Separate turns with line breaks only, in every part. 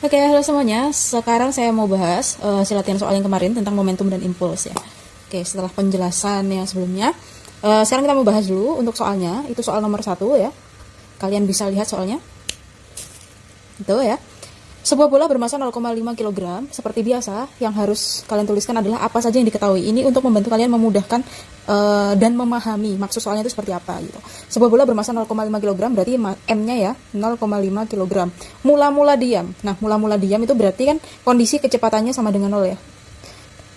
Oke, halo semuanya. Sekarang saya mau bahas hasil latihan soal yang kemarin tentang momentum dan impuls ya. Oke, setelah penjelasan yang sebelumnya, sekarang kita mau bahas dulu untuk soalnya. Itu soal nomor 1 ya. Kalian bisa lihat soalnya. Itu ya. Sebuah bola bermasa 0,5 kg, seperti biasa, yang harus kalian tuliskan adalah apa saja yang diketahui. Ini untuk membantu kalian memudahkan dan memahami maksud soalnya itu seperti apa gitu. Sebuah bola bermasa 0,5 kg berarti M-nya ya 0,5 kg. Mula-mula diam. Nah, mula-mula diam itu berarti kan kondisi kecepatannya sama dengan 0 ya.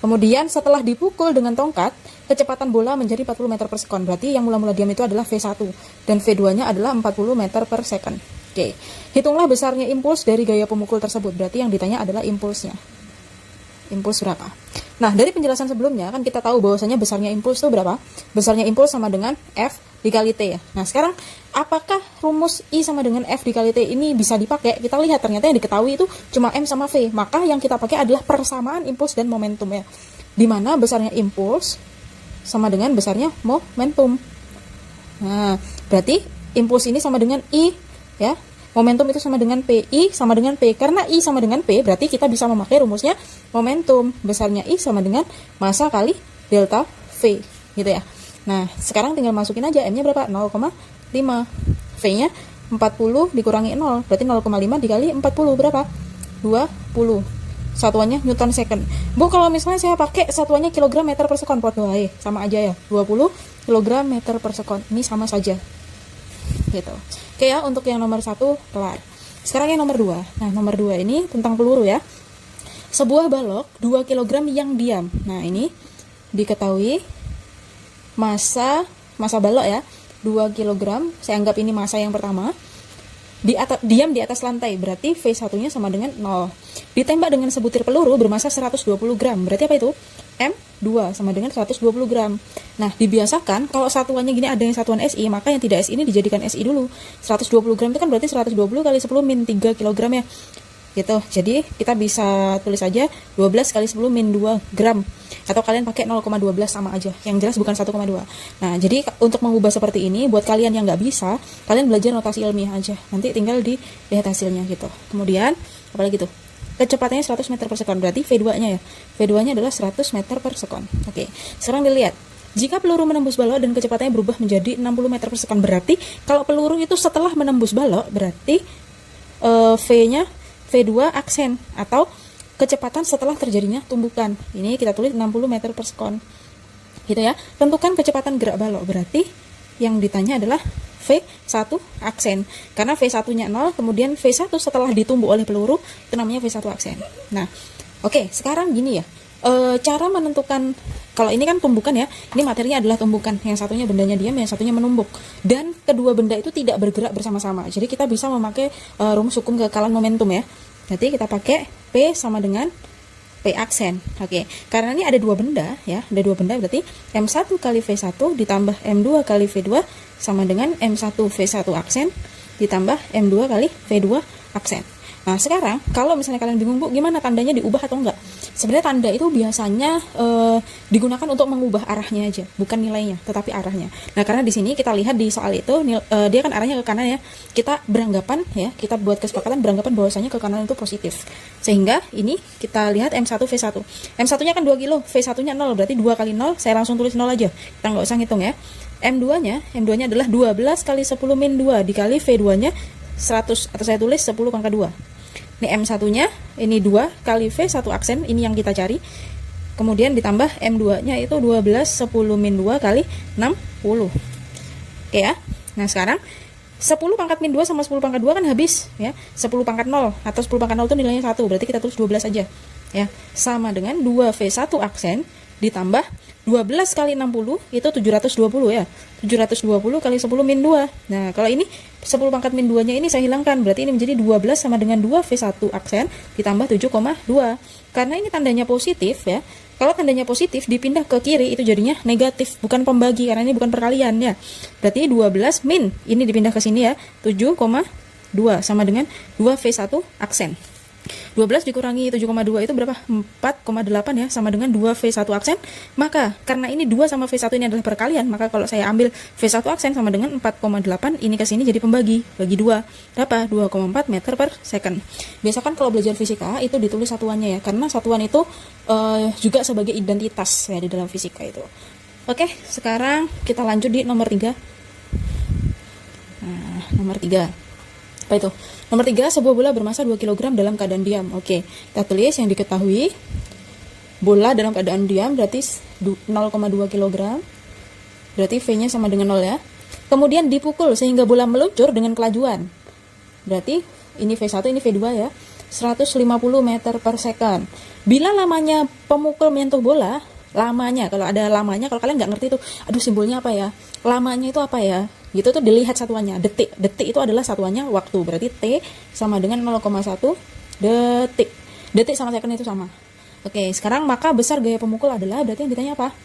Kemudian setelah dipukul dengan tongkat, kecepatan bola menjadi 40 meter per sekon. Berarti yang mula-mula diam itu adalah V1 dan V2-nya adalah 40 meter per second. Oke, hitunglah besarnya impuls dari gaya pemukul tersebut. Berarti yang ditanya adalah impulsnya. Impuls berapa? Nah, dari penjelasan sebelumnya kan kita tahu bahwasanya besarnya impuls itu berapa? Besarnya impuls sama dengan F dikali T ya. Nah, sekarang apakah rumus I sama dengan F dikali T ini bisa dipakai? Kita lihat ternyata yang diketahui itu cuma M sama V. Maka yang kita pakai adalah persamaan impuls dan momentum ya. Dimana besarnya impuls sama dengan besarnya momentum. Nah, berarti impuls ini sama dengan I ya. Momentum itu sama dengan P, I sama dengan P. Karena I sama dengan P, berarti kita bisa memakai rumusnya momentum. Besarnya I sama dengan massa kali delta V, gitu ya. Nah, sekarang tinggal masukin aja, M-nya berapa? 0,5. V-nya 40 dikurangi 0, berarti 0,5 dikali 40 berapa? 20. Satuannya Newton second. Bu, kalau misalnya saya pakai satuannya kilogram meter per sekon, sama aja ya. 20 kilogram meter per sekon. Ini sama saja. Gitu. Oke ya, untuk yang nomor 1 kelar. Sekarang yang nomor 2. Nah, nomor 2 ini tentang peluru ya. Sebuah balok 2 kg yang diam. Nah, ini diketahui massa balok ya, 2 kg. Saya anggap ini massa yang pertama. Diam di atas lantai, berarti V1-nya sama dengan 0. Ditembak dengan sebutir peluru bermassa 120 gram. Berarti apa itu? M2 sama dengan 120 gram. Nah, dibiasakan kalau satuannya gini ada yang satuan SI, maka yang tidak SI ini dijadikan SI dulu. 120 gram itu kan berarti 120 kali 10 min 3 kg ya. Gitu. Jadi, kita bisa tulis aja 12 kali 10 min 2 gram. Atau kalian pakai 0,12 sama aja. Yang jelas bukan 1,2. Nah, jadi untuk mengubah seperti ini, buat kalian yang nggak bisa, kalian belajar notasi ilmiah aja. Nanti tinggal dilihat hasilnya gitu. Kemudian, apalagi tuh? Kecepatannya 100 meter per sekon, berarti V2-nya ya. V2-nya adalah 100 meter per sekon. Oke, sekarang dilihat. Jika peluru menembus balok dan kecepatannya berubah menjadi 60 meter per sekon, berarti kalau peluru itu setelah menembus balok, berarti V-nya V2 aksen atau kecepatan setelah terjadinya tumbukan. Ini kita tulis 60 meter per sekon. Gitu ya. Tentukan kecepatan gerak balok. Berarti yang ditanya adalah V1 aksen. Karena V1-nya 0, kemudian V1 setelah ditumbuh oleh peluru, itu namanya V1 aksen. Nah, oke, sekarang gini ya. Cara menentukan, kalau ini kan tumbukan ya, ini materinya adalah tumbukan. Yang satunya bendanya diam, yang satunya menumbuk. Dan kedua benda itu tidak bergerak bersama-sama. Jadi kita bisa memakai rumus hukum kekekalan momentum ya. Jadi kita pakai P sama dengan P aksen. Oke, karena ini ada dua benda ya, ada dua benda berarti M1 kali V1 ditambah M2 kali V2 sama dengan M1 V1 aksen ditambah M2 kali V2 aksen. Nah, sekarang kalau misalnya kalian bingung, Bu, gimana tandanya diubah atau enggak? Sebenarnya tanda itu biasanya digunakan untuk mengubah arahnya aja, bukan nilainya, tetapi arahnya. Nah, karena di sini kita lihat di soal itu dia kan arahnya ke kanan ya. Kita beranggapan ya, kita buat kesepakatan beranggapan bahwasanya ke kanan itu positif. Sehingga ini kita lihat M1 V1. M1-nya kan 2 kilo, V1-nya 0, berarti 2 kali 0, saya langsung tulis 0 aja. Kita nggak usah ngitung ya. M2-nya adalah 12 kali 10 min 2 dikali V2-nya 100, atau saya tulis 10 pangkat 2. Ini M1-nya, ini 2 kali V1 aksen, ini yang kita cari. Kemudian ditambah M2-nya itu 12 10 min 2 kali 60. Oke ya. Nah, sekarang 10 pangkat min 2 sama 10 pangkat 2 kan habis ya. 10 pangkat 0 atau 10 pangkat 0 itu nilainya 1, berarti kita tulis 12 aja. Ya, sama dengan 2V1 aksen ditambah 12 kali 60 itu 720 ya. 720 kali 10 min 2. Nah, kalau ini 10 pangkat min 2-nya ini saya hilangkan. Berarti ini menjadi 12 sama dengan 2V1 aksen ditambah 7,2. Karena ini tandanya positif ya. Kalau tandanya positif dipindah ke kiri itu jadinya negatif, bukan pembagi karena ini bukan perkalian ya. Berarti 12 min ini dipindah ke sini ya. 7,2 sama dengan 2V1 aksen. 12 dikurangi 7,2 itu berapa? 4,8 ya, sama dengan 2V1 aksen. Maka karena ini 2 sama V1 ini adalah perkalian, maka kalau saya ambil V1 aksen sama dengan 4,8, ini ke sini jadi pembagi, bagi 2. Berapa? 2,4 meter per second. Biasa kan kalau belajar fisika itu ditulis satuannya ya, karena satuan itu juga sebagai identitas ya di dalam fisika itu. Oke, sekarang kita lanjut di nomor 3. Nah, nomor 3. Apa itu? Nomor 3, sebuah bola bermasa 2 kg dalam keadaan diam. Oke, kita tulis yang diketahui. Bola dalam keadaan diam berarti 0,2 kg. Berarti V-nya sama dengan 0 ya. Kemudian dipukul sehingga bola meluncur dengan kelajuan. Berarti ini V1, ini V2 ya. 150 meter per second. Bila lamanya pemukul menyentuh bola, lamanya, kalau ada lamanya, kalau kalian nggak ngerti itu, aduh simbolnya apa ya? Lamanya itu apa ya? Gitu tuh dilihat satuannya, detik. Detik itu adalah satuannya waktu, berarti T sama dengan 0,1 detik. Detik sama second itu sama. Oke, sekarang maka besar gaya pemukul adalah, berarti yang ditanya apa?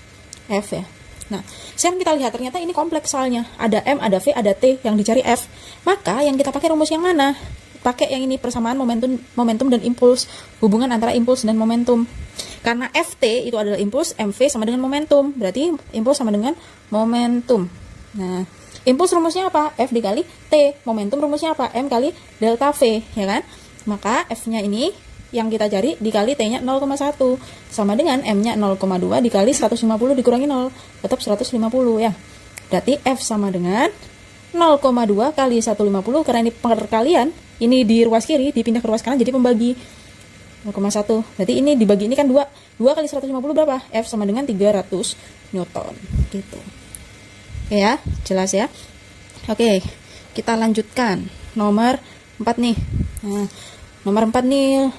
F ya. Nah, sekarang kita lihat ternyata ini kompleks soalnya. Ada M, ada V, ada T, yang dicari F. Maka yang kita pakai rumus yang mana? Pakai yang ini, persamaan momentum dan impuls, hubungan antara impuls dan momentum. Karena Ft itu adalah impuls, Mv sama dengan momentum, berarti impuls sama dengan momentum. Nah, impuls rumusnya apa? F dikali T. Momentum rumusnya apa? M kali delta V, ya kan? Maka F-nya ini yang kita cari dikali T-nya 0,1 sama dengan M-nya 0,2 dikali 150 dikurangi 0, tetap 150 ya. Berarti F sama dengan 0,2 kali 150, karena ini perkalian, ini di ruas kiri dipindah ke ruas kanan jadi pembagi 0,1. Berarti ini dibagi, ini kan 2 kali 150 berapa? F sama dengan 300 Newton gitu. Oke ya, jelas ya. Oke, kita lanjutkan nomor 4 nih. Nah, nomor 4 nih,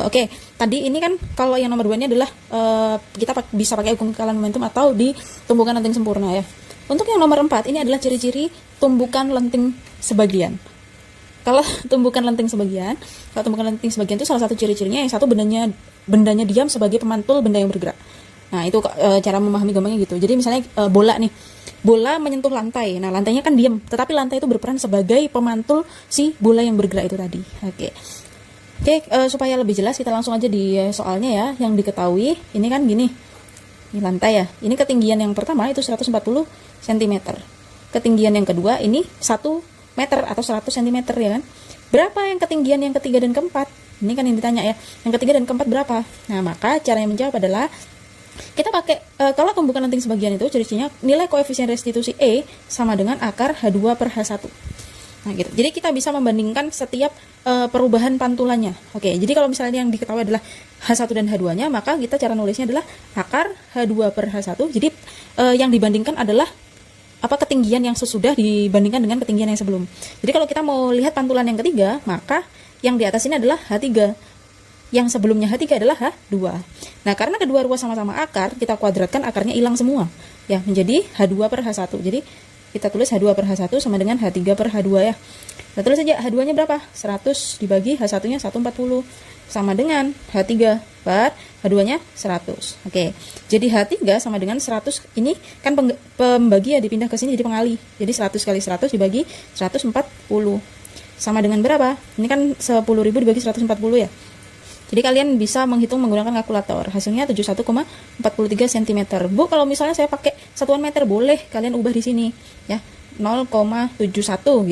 oke, tadi ini kan kalau yang nomor 2 ini adalah kita bisa pakai hukum kekalahan momentum atau di tumbukan lenting sempurna ya. Untuk yang nomor 4 ini adalah ciri-ciri tumbukan lenting sebagian. Kalau tumbukan lenting sebagian itu salah satu ciri-cirinya yang satu bendanya diam sebagai pemantul benda yang bergerak. Nah, itu cara memahami gampangnya gitu. Jadi misalnya bola nih. Bola menyentuh lantai. Nah, lantainya kan diam, tetapi lantai itu berperan sebagai pemantul si bola yang bergerak itu tadi. Oke, supaya lebih jelas kita langsung aja di soalnya ya, yang diketahui. Ini kan gini. Ini lantai ya. Ini ketinggian yang pertama itu 140 cm. Ketinggian yang kedua ini 1 meter atau 100 cm ya kan. Berapa yang ketinggian yang ketiga dan keempat? Ini kan yang ditanya ya. Yang ketiga dan keempat berapa? Nah, maka caranya menjawab adalah kita pakai kalau tumbukan lenting sebagian itu ciri-cirinya nilai koefisien restitusi E sama dengan akar H2 per H1. Nah, gitu. Jadi kita bisa membandingkan setiap perubahan pantulannya. Oke, jadi kalau misalnya yang diketahui adalah H1 dan H2-nya, maka kita cara nulisnya adalah akar H2 per H1. Jadi yang dibandingkan adalah apa ketinggian yang sesudah dibandingkan dengan ketinggian yang sebelum. Jadi kalau kita mau lihat pantulan yang ketiga, maka yang di atas ini adalah H3. Yang sebelumnya H3 adalah H2. Nah, karena kedua ruas sama-sama akar, kita kuadratkan akarnya hilang semua. Ya, menjadi H2 per H1. Jadi kita tulis H2 per H1 sama dengan H3 per H2 ya. Kita tulis saja H2-nya berapa? 100 dibagi H1-nya 140 sama dengan H3 per H2-nya 100. Oke. Jadi H3 sama dengan 100. Ini kan pembagi ya, dipindah ke sini jadi pengali. Jadi 100 kali 100 dibagi 140 sama dengan berapa? Ini kan 10.000 dibagi 140 ya. Jadi kalian bisa menghitung menggunakan kalkulator. Hasilnya 71,43 cm. Bu, kalau misalnya saya pakai satuan meter boleh kalian ubah di sini ya. 0,71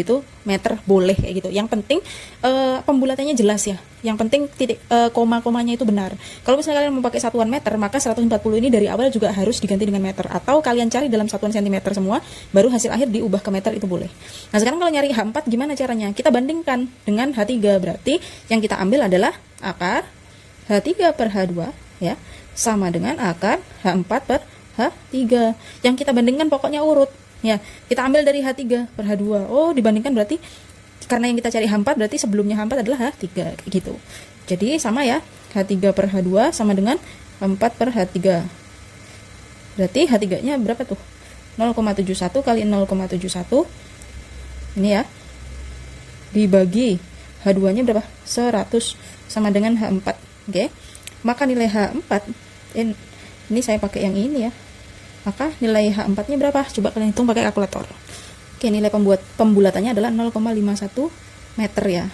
gitu meter boleh kayak gitu. Yang penting pembulatannya jelas ya. Yang penting titik koma-komanya itu benar. Kalau misalnya kalian mau pakai satuan meter, maka 140 ini dari awal juga harus diganti dengan meter, atau kalian cari dalam satuan sentimeter semua, baru hasil akhir diubah ke meter itu boleh. Nah, sekarang kalau nyari H4 gimana caranya? Kita bandingkan dengan H3. Berarti yang kita ambil adalah akar H3 per H2 ya, sama dengan akar H4 per H3. Yang kita bandingkan pokoknya urut. Ya, kita ambil dari H3 per H2. Oh, dibandingkan berarti karena yang kita cari H4 berarti sebelumnya H4 adalah H3 gitu. Jadi sama ya, H3 per H2 sama dengan H4 per H3. Berarti H3-nya berapa tuh? 0,71 kali 0,71. Ini ya. Dibagi H2-nya berapa? 100 sama dengan H4. Oke. Maka nilai H4 ini saya pakai yang ini ya. Maka nilai H4-nya berapa? Coba kalian hitung pakai kalkulator. Oke, nilai pembulatannya adalah 0,51 meter ya.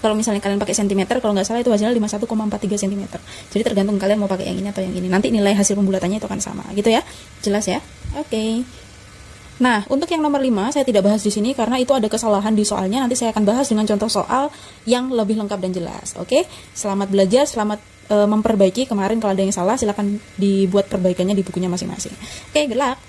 Kalau misalnya kalian pakai sentimeter, kalau nggak salah itu hasilnya 51,43 cm. Jadi tergantung kalian mau pakai yang ini atau yang ini. Nanti nilai hasil pembulatannya itu akan sama, gitu ya. Jelas ya? Oke. Nah, untuk yang nomor 5 saya tidak bahas di sini karena itu ada kesalahan di soalnya. Nanti saya akan bahas dengan contoh soal yang lebih lengkap dan jelas. Oke? Selamat belajar, selamat memperbaiki. Kemarin kalau ada yang salah silahkan dibuat perbaikannya di bukunya masing-masing. Oke, good luck.